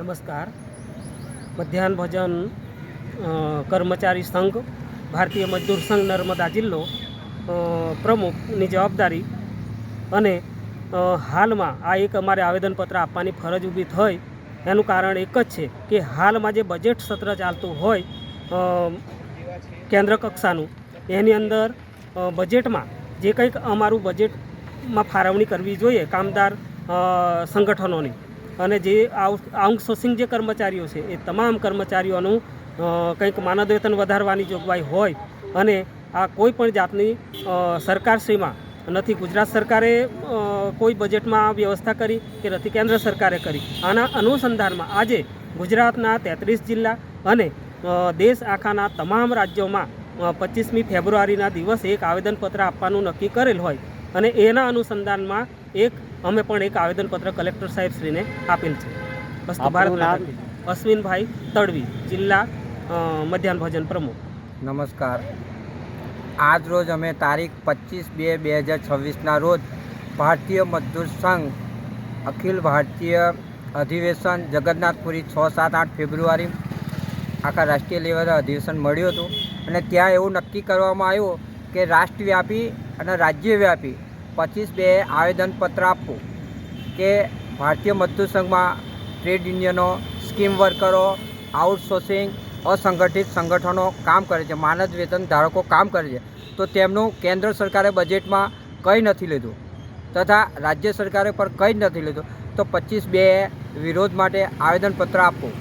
નમસ્કાર. મધ્યાહન ભોજન કર્મચારી સંઘ, ભારતીય મજદૂર સંઘ નર્મદા જિલ્લો પ્રમુખની જવાબદારી અને હાલમાં આ એક અમારે આવેદનપત્ર આપવાની ફરજ ઊભી થઈ. એનું કારણ એક જ છે કે હાલમાં જે બજેટ સત્ર ચાલતું હોય કેન્દ્ર કક્ષાનું, એની અંદર બજેટમાં જે કંઈક અમારું બજેટમાં ફાળવણી કરવી જોઈએ કામદાર સંગઠનોની, અને જે આઉટસોર્સિંગ જે કર્મચારીઓ છે એ તમામ કર્મચારીઓનું કંઈક માનદ વેતન વધારવાની જોગવાઈ હોય, અને આ કોઈ પણ જાતની સરકારશ્રીમાં નથી. ગુજરાત સરકારે કોઈ બજેટમાં વ્યવસ્થા કરી કે નથી કેન્દ્ર સરકારે કરી. આના અનુસંધાનમાં આજે ગુજરાતના 33 જિલ્લા અને દેશ આખાના તમામ રાજ્યોમાં 25મી ફેબ્રુઆરીના દિવસે એક આવેદનપત્ર આપવાનું નક્કી કરેલ હોય, અને એના અનુસંધાનમાં અમે પણ એક આવેદનપત્ર કલેક્ટર સાહેબશ્રીને આપેલ છે. ભારત અશ્વિનભાઈ તડવી, જિલ્લા મધ્યાહન ભોજન પ્રમુખ. નમસ્કાર. આજ રોજ અમે તારીખ 25/2/2026ના રોજ ભારતીય મજદૂર સંઘ અખિલ ભારતીય અધિવેશન જગન્નાથપુરી 6, 7, 8 ફેબ્રુઆરી આખા રાષ્ટ્રીય લેવલે અધિવેશન મળ્યું હતું, અને ત્યાં એવું નક્કી કરવામાં આવ્યું કે રાષ્ટ્રવ્યાપી અને રાજ્યવ્યાપી 25/2 આવેદનપત્ર આપવું કે ભારતીય મજદૂર સંઘમાં ટ્રેડ યુનિયનો, સ્કીમ વર્કરો, આઉટસોર્સિંગ, અસંગઠિત સંગઠનો કામ કરે છે, માનદ વેતન ધારકો કામ કરે છે, તો તેમનું કેન્દ્ર સરકારે બજેટમાં કંઈ નથી લીધું તથા રાજ્ય સરકારે પણ કંઈ જ નથી લીધું. તો 25/2 વિરોધ માટે આવેદનપત્ર આપવું,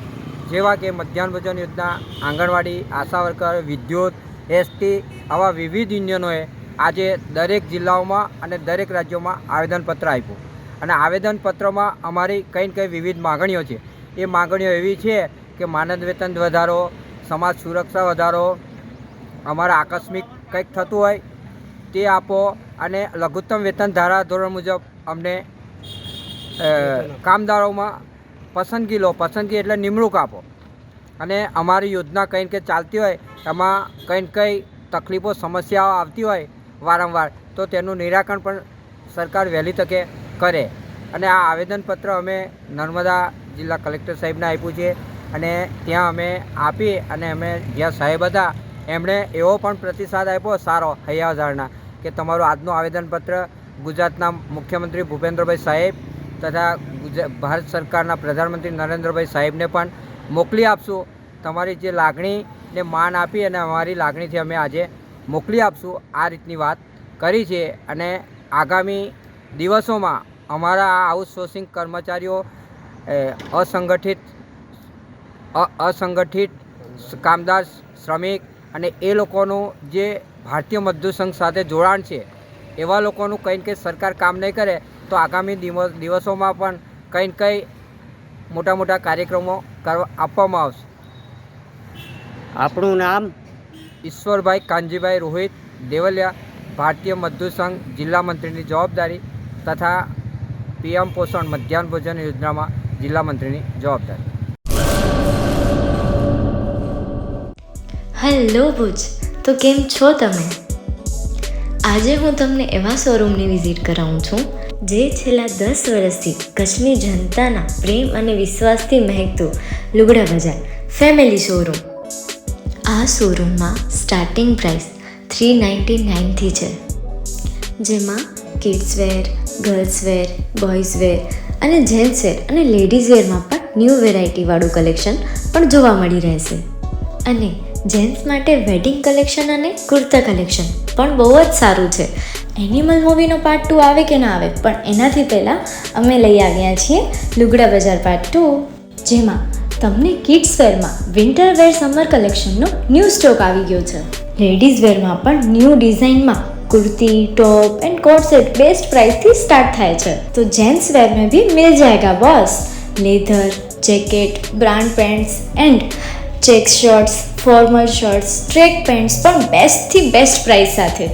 જેવા કે મધ્યાહન ભોજન યોજના, આંગણવાડી, આશા વર્કર, વિદ્યુત, એસટી, આવા વિવિધ યુનિયનોએ આજે દરેક જિલ્લાઓમાં અને દરેક રાજ્યોમાં આવેદનપત્ર આપ્યું, અને આવેદનપત્રમાં અમારી કંઈ ને કંઈ વિવિધ માગણીઓ છે. એ માગણીઓ એવી છે કે માનદ વેતન વધારો, સમાજ સુરક્ષા વધારો, અમારા આકસ્મિક કંઈક થતું હોય તે આપો, અને લઘુત્તમ વેતન ધારાધોરણ મુજબ અમને કામદારોમાં પસંદગી એટલે નિમણૂક આપો, અને અમારી યોજના કંઈ કે ચાલતી હોય એમાં કંઈ તકલીફો સમસ્યાઓ આવતી હોય વારંવાર, તો તેનું નિરાકરણ પણ સરકાર વહેલી તકે કરે. અને આ આવેદનપત્ર અમે નર્મદા જિલ્લા કલેક્ટર સાહેબને આપ્યું છે, અને ત્યાં અમે આપી, અને અમે જ્યાં સાહેબ હતા એમણે એવો પણ પ્રતિસાદ આપ્યો સારો હૈયાધારના, કે તમારું આજનું આવેદનપત્ર ગુજરાતના મુખ્યમંત્રી ભૂપેન્દ્રભાઈ સાહેબ તથા ભારત સરકારના પ્રધાનમંત્રી નરેન્દ્રભાઈ સાહેબને પણ મોકલી આપશું. તમારી જે લાગણીને માન આપી અને અમારી લાગણીથી અમે આજે મોકલી આપશું, આ રીતની વાત કરી છે. અને આગામી દિવસોમાં અમારા આ આઉટસોર્સિંગ કર્મચારીઓ, અસંગઠિત કામદાર, શ્રમિક, અને એ લોકોનું જે ભારતીય મજદૂર સંઘ સાથે જોડાણ છે, એવા લોકોનું કંઈ કંઈ સરકાર કામ નહીં કરે તો આગામી દિવસોમાં પણ કંઈ મોટા કાર્યક્રમો આપવામાં આવશે. આપણું નામ? ઈશ્વરભાઈ કાનજીભાઈ રોહિત દેવલિયા, ભારતીય મજદૂર સંઘ જિલ્લા મંત્રીની જવાબદારી તથા PM પોષણ મધ્યાહન ભોજન યોજનામાં જિલ્લા મંત્રીની જવાબદારી. હેલો ભુજ, તો કેમ છો તમે? આજે હું તમને એવા શોરૂમની વિઝિટ કરાવું છું જે છેલ્લા 10 વર્ષથી કચ્છની જનતાના પ્રેમ અને વિશ્વાસથી મહેકતું લુગડા બજાર ફેમિલી શોરૂમ. આ શોરૂમમાં સ્ટાર્ટિંગ પ્રાઇસ 399થી છે, જેમાં kids wear, girls wear, boys wear અને જેન્ટ્સ વેર અને લેડીઝ વેરમાં પણ ન્યૂ વેરાયટીવાળું કલેક્શન પણ જોવા મળી રહેશે. અને જેન્ટ્સ માટે વેડિંગ કલેક્શન અને કુર્તા કલેક્શન પણ બહુ જ સારું છે. એનિમલ મૂવીનો પાર્ટ 2 આવે કે ના આવે, પણ એનાથી પહેલાં અમે લઈ આવ્યા છીએ લુગડા બજાર પાર્ટ 2, જેમાં તમને કિડ્સ વેરમાં વિન્ટર વેર સમર કલેક્શનનો ન્યૂ સ્ટોક આવી ગયો છે. લેડીઝ વેરમાં પણ ન્યૂ ડિઝાઇનમાં kurti, top and coat set best price थी स्टार्ट થાય છે. तो जेंट्स वेयर में भी मिल जाएगा boss. Leather, jacket, brand pants and check shirts, formal shirts, track pants પણ બેસ્ટ થી બેસ્ટ પ્રાઇસ સાથે.